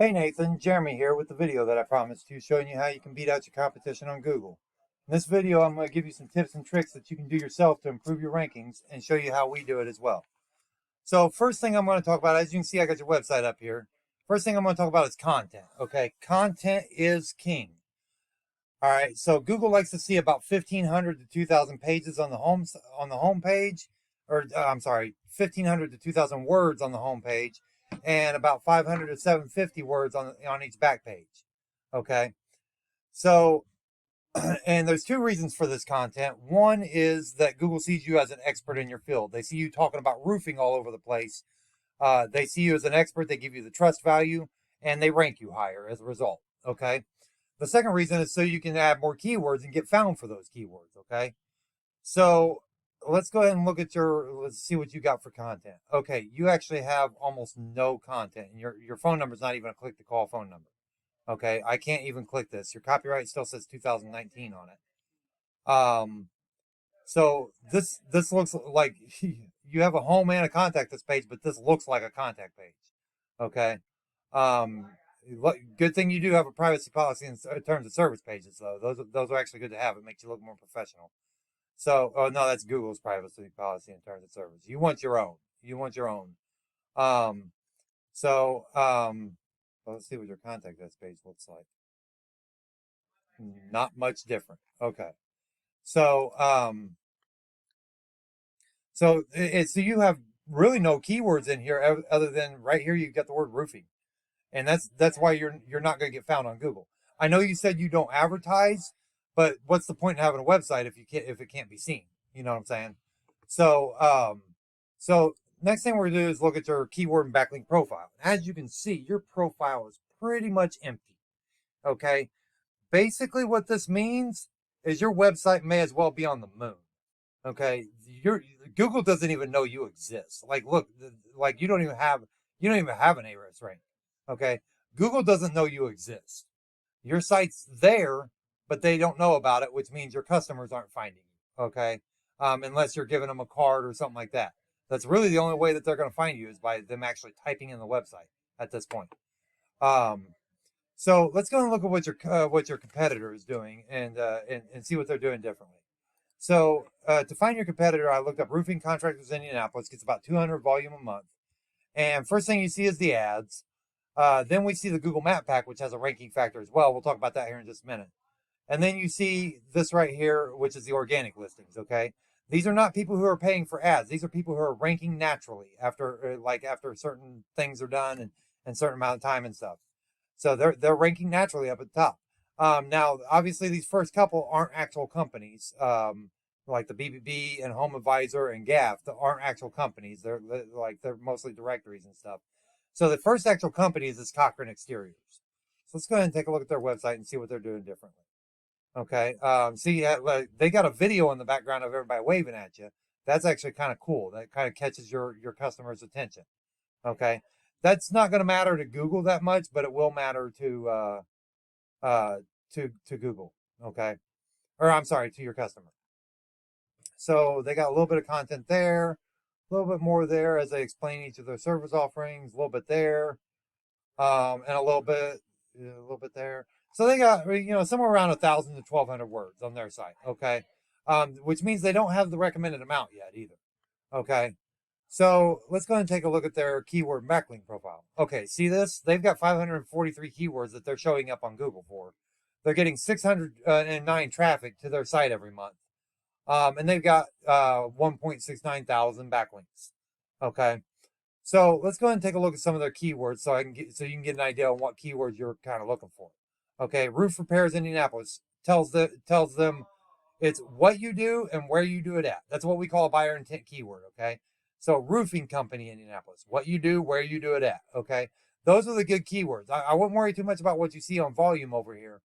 Hey Nathan, Jeremy here with the video that I promised to, showing you how you can beat out your competition on Google. In this video, I'm going to give you some tips and tricks that you can do yourself to improve your rankings and show you how we do it as well. So first thing I'm going to talk about, as you can see, I got your website up here. First thing I'm going to talk about is content. Okay, content is king. All right, so Google likes to see about 1,500 to 2,000 pages on the home page, or I'm sorry, 1,500 to 2,000 words on the home page, and about 500 to 750 words on each back page. Okay, so and there's two reasons for this content. One is that Google sees you as an expert in your field. They see you talking about roofing all over the place. They see you as an expert. They give you the trust value, and they rank you higher as a result. Okay. The second reason is so you can add more keywords and get found for those keywords, okay? So let's go ahead and let's see what you got for content. Okay, you actually have almost no content, and your phone number is not even a click to call phone number. Okay, I can't even click this. Your copyright still says 2019 on it. So this looks like you have a home and a contact us page, but this looks like a contact page. Okay. Um, Good thing you do have a privacy policy in terms of service pages, though. Those are actually good to have. It makes you look more professional. So, oh no, that's Google's privacy policy in terms of service. You want your own. You want your own. Um, well, let's see what your contact us page looks like. Not much different. Okay. So, so you have really no keywords in here other than right here. You got the word roofing. And that's why you're not going to get found on Google. I know you said you don't advertise, but what's the point in having a website if it can't be seen? You know what I'm saying? So so next thing we're gonna do is look at your keyword and backlink profile. As you can see, your profile is pretty much empty. Okay, basically what this means is your website may as well be on the moon. Okay, your Google doesn't even know you exist. Like, look, like you don't even have an ARIS rank. Okay, Google doesn't know you exist. Your site's there, but they don't know about it, which means your customers aren't finding you. Okay, unless you're giving them a card or something like that. That's really the only way that they're going to find you is by them actually typing in the website at this point. Um, so let's go and look at what your competitor is doing and see what they're doing differently. So to find your competitor, I looked up roofing contractors in Indianapolis. Gets about 200 volume a month. And first thing you see is the ads. Then we see the Google Map Pack, which has a ranking factor as well. We'll talk about that here in just a minute. And then you see this right here, which is the organic listings. Okay, these are not people who are paying for ads. These are people who are ranking naturally after certain things are done and certain amount of time and stuff. So they're ranking naturally up at the top. Now, obviously, these first couple aren't actual companies. Like the BBB and Home Advisor and GAF, that aren't actual companies. They're mostly directories and stuff. So the first actual company is this Cochrane Exteriors. So let's go ahead and take a look at their website and see what they're doing differently. Okay. See, like, they got a video in the background of everybody waving at you. That's actually kind of cool. That kind of catches your customer's attention. Okay. That's not going to matter to Google that much, but it will matter uh, to Google. Okay. Or I'm sorry, to your customer. So they got a little bit of content there, a little bit more there as they explain each of their service offerings, a little bit there, and a little bit there. So they got somewhere around 1,000 to 1,200 words on their site. Okay, which means they don't have the recommended amount yet either. Okay, so let's go ahead and take a look at their keyword backlink profile. Okay, see this? They've got 543 keywords that they're showing up on Google for. They're getting 609 traffic to their site every month. And they've got 1.69 thousand backlinks. Okay, so let's go ahead and take a look at some of their keywords so you can get an idea on what keywords you're kind of looking for. Okay, roof repairs Indianapolis tells them it's what you do and where you do it at. That's what we call a buyer intent keyword. Okay, so roofing company Indianapolis, what you do, where you do it at. Okay, those are the good keywords. I wouldn't worry too much about what you see on volume over here,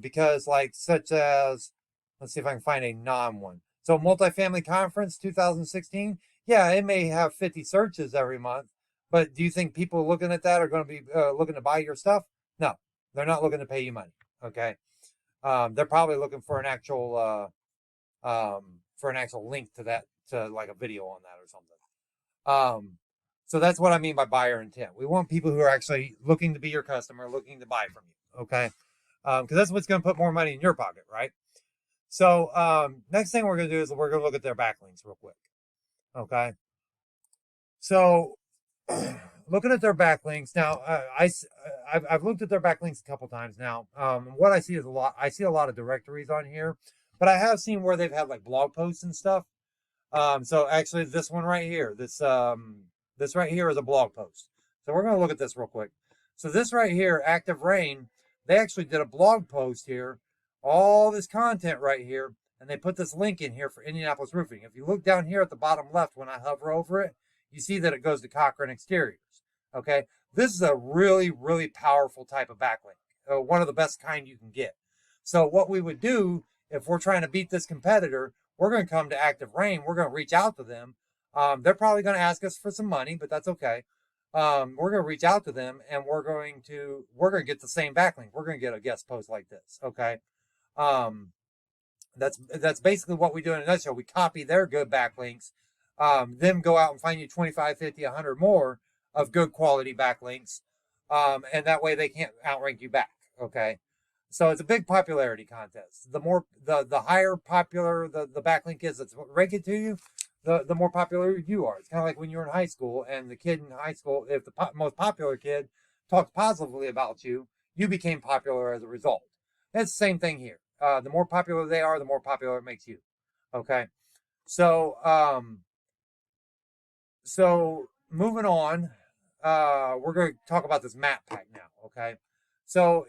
because like such as let's see if I can find a non one. So multifamily conference 2016. Yeah, it may have 50 searches every month, but do you think people looking at that are going to be looking to buy your stuff? No, they're not looking to pay you money. Okay, they're probably looking for an actual link to that, to like a video on that or something. So that's what I mean by buyer intent. We want people who are actually looking to be your customer, looking to buy from you, okay? Because that's what's going to put more money in your pocket, right? So next thing we're going to do is we're going to look at their backlinks real quick, okay? So looking at their backlinks now, I've looked at their backlinks a couple times now. What I see is I see a lot of directories on here, but I have seen where they've had like blog posts and stuff. So actually this one right here, this right here is a blog post. So we're going to look at this real quick. So this right here, Active Rain, they actually did a blog post here, all this content right here, and they put this link in here for Indianapolis Roofing. If you look down here at the bottom left when I hover over it, you see that it goes to Cochrane Exteriors. Okay, this is a really, really powerful type of backlink, one of the best kind you can get. So what we would do if we're trying to beat this competitor, we're going to come to Active Rain. We're going to reach out to them. They're probably going to ask us for some money, but that's okay. We're going to reach out to them, and we're going to get the same backlink. We're going to get a guest post like this. Okay. That's basically what we do in a nutshell. We copy their good backlinks, them go out and find you 25, 50, 100 more of good quality backlinks. And that way they can't outrank you back. Okay. So it's a big popularity contest. The higher popular the backlink is that's ranking to you, the more popular you are. It's kind of like when you're in high school and the kid in high school, if the most popular kid talks positively about you, you became popular as a result. It's the same thing here. The more popular they are, the more popular it makes you. Okay. So, so moving on, we're going to talk about this map pack now. Okay. So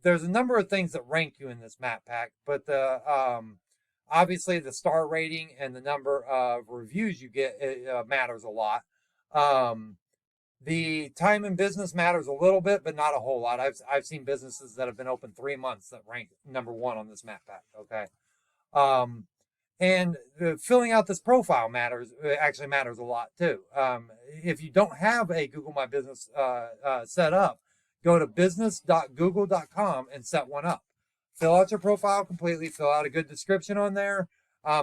there's a number of things that rank you in this map pack, but obviously the star rating and the number of reviews you get matters a lot. The time in business matters a little bit, but not a whole lot. I've seen businesses that have been open 3 months that rank number 1 on this map pack. Okay. And filling out this profile actually matters a lot too. If you don't have a Google My Business set up, go to business.google.com and set one up. Fill out your profile completely. Fill out a good description on there.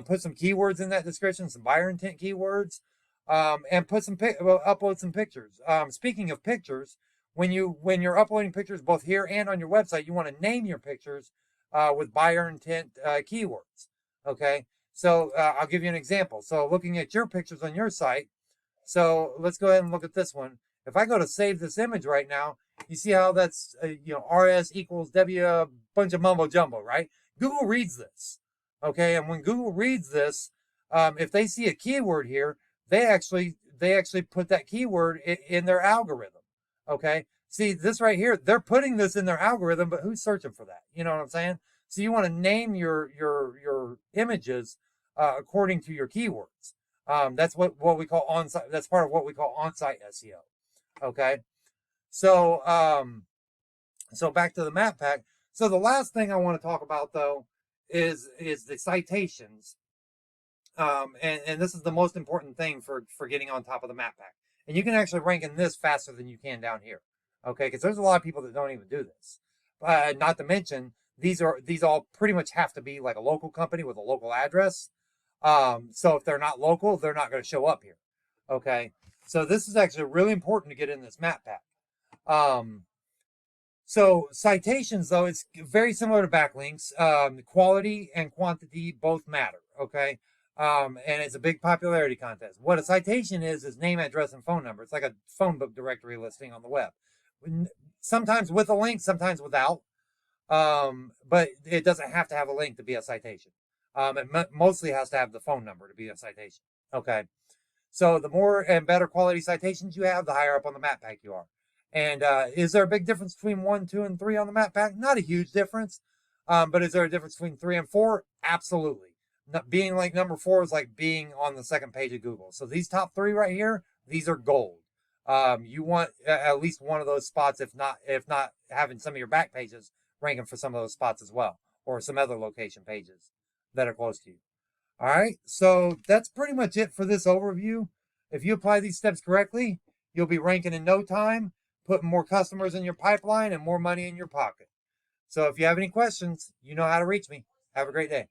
Put some keywords in that description, some buyer intent keywords, and upload some pictures. Speaking of pictures, when you're uploading pictures both here and on your website, you want to name your pictures with buyer intent keywords. Okay, so I'll give you an example. So looking at your pictures on your site, so let's go ahead and look at this one. If I go to save this image right now, you see how that's, RS equals W, a bunch of mumbo jumbo, right? Google reads this, okay? And when Google reads this, if they see a keyword here, they actually put that keyword in their algorithm, okay? See, this right here, they're putting this in their algorithm, but who's searching for that? You know what I'm saying? So you want to name your images according to your keywords. That's what we call on-site. That's part of what we call on-site SEO. Okay. So, so back to the map pack. So the last thing I want to talk about though is the citations. And this is the most important thing for getting on top of the map pack. And you can actually rank in this faster than you can down here. Okay. Cause there's a lot of people that don't even do this. Not to mention these all pretty much have to be like a local company with a local address. So if they're not local, they're not going to show up here. Okay. So this is actually really important to get in this map pack. So citations, though, it's very similar to backlinks. Quality and quantity both matter, okay? And it's a big popularity contest. What a citation is name, address, and phone number. It's like a phone book directory listing on the web. Sometimes with a link, sometimes without. But it doesn't have to have a link to be a citation. It mostly has to have the phone number to be a citation, okay? So the more and better quality citations you have, the higher up on the map pack you are. And is there a big difference between 1, 2, and 3 on the map pack? Not a huge difference. But is there a difference between 3 and 4? Absolutely. Being like number 4 is like being on the second page of Google. So these top 3 right here, these are gold. You want at least one of those spots, if not having some of your back pages ranking for some of those spots as well, or some other location pages that are close to you. All right, so that's pretty much it for this overview. If you apply these steps correctly, you'll be ranking in no time, putting more customers in your pipeline and more money in your pocket. So if you have any questions, you know how to reach me. Have a great day.